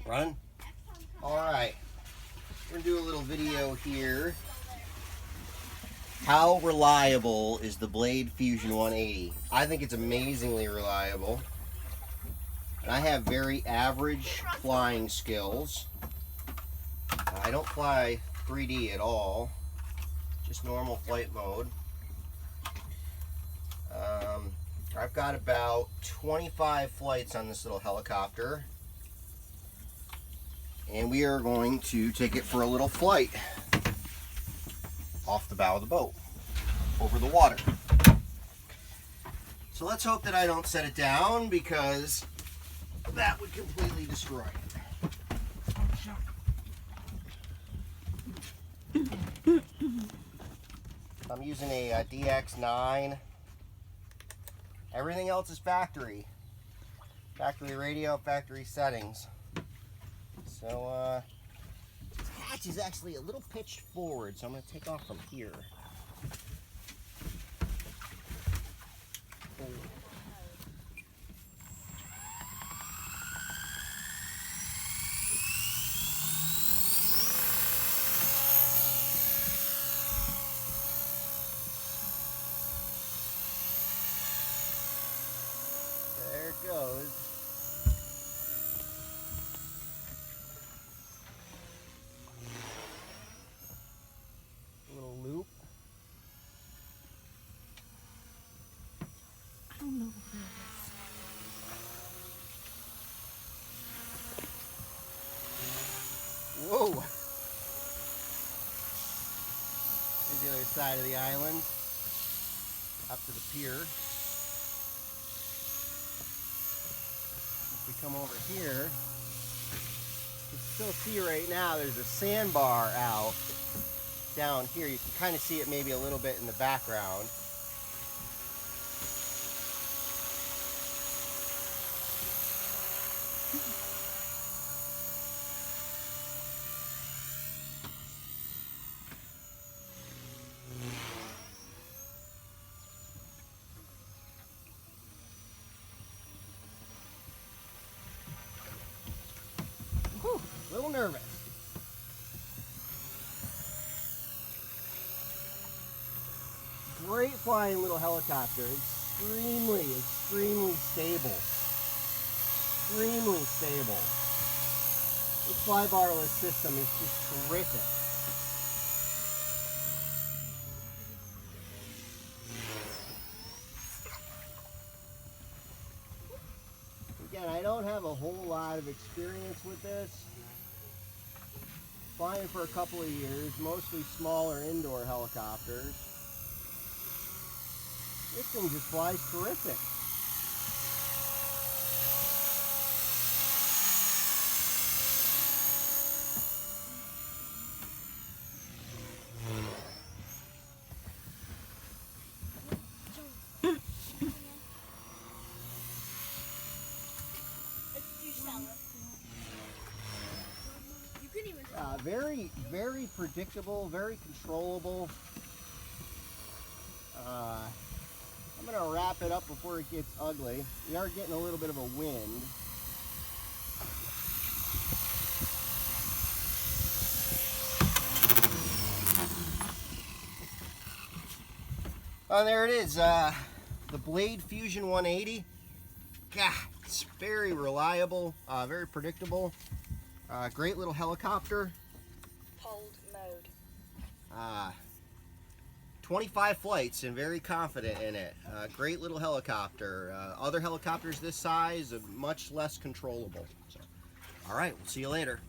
Run? Alright. We're going to do a little video here. How reliable is the Blade Fusion 180? I think it's amazingly reliable. And I have very average flying skills. I don't fly 3D at all. Just normal flight mode. I've got about 25 flights on this little helicopter. And we are going to take it for a little flight off the bow of the boat, over the water. So let's hope that I don't set it down, because that would completely destroy it. I'm using a DX9. Everything else is factory. Factory radio, factory settings. So, this hatch is actually a little pitched forward, so I'm going to take off from here. There it goes. Little loop. I don't know Whoa! Here's the other side of the island, up to the pier. If we come over here, you can still see right now there's a sandbar out down here. You can kind of see it maybe a little bit in the background. Whew, a little nervous. Great flying little helicopter. Extremely stable. Extremely stable. This fly-barless system is just terrific. Again, I don't have a whole lot of experience with this. Flying for a couple of years, mostly smaller indoor helicopters. This thing just flies terrific. Very predictable, very controllable. I'm going to wrap it up before it gets ugly. We are getting a little bit of a wind. Oh, there it is. The Blade Fusion 180. God, it's very reliable, very predictable. Great little helicopter. Hold mode. 25 flights and very confident in it. Great little helicopter. Other helicopters this size are much less controllable. So, all right, we'll see you later.